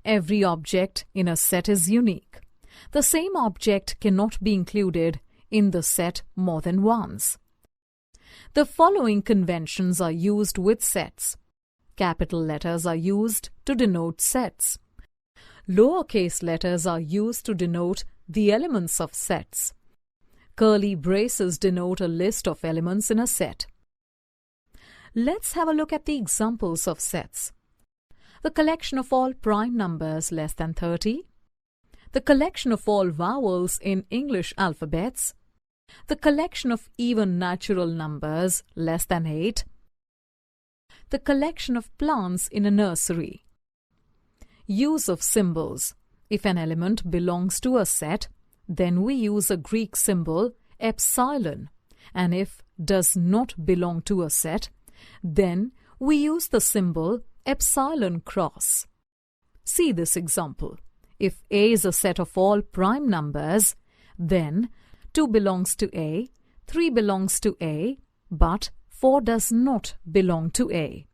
Every object in a set is unique. The same object cannot be included in the set more than once. The following conventions are used with sets. Capital letters are used to denote sets. Lowercase letters are used to denote the elements of sets. Curly braces denote a list of elements in a set. Let's have a look at the examples of sets. The collection of all prime numbers less than 30. The collection of all vowels in English alphabets. The collection of even natural numbers less than 8. The collection of plants in a nursery. Use of symbols. If an element belongs to a set, then we use a Greek symbol epsilon, and if does not belong to a set, then we use the symbol epsilon cross. See this example. If A is a set of all prime numbers, then 2 belongs to A, 3 belongs to A, but 4 does not belong to A.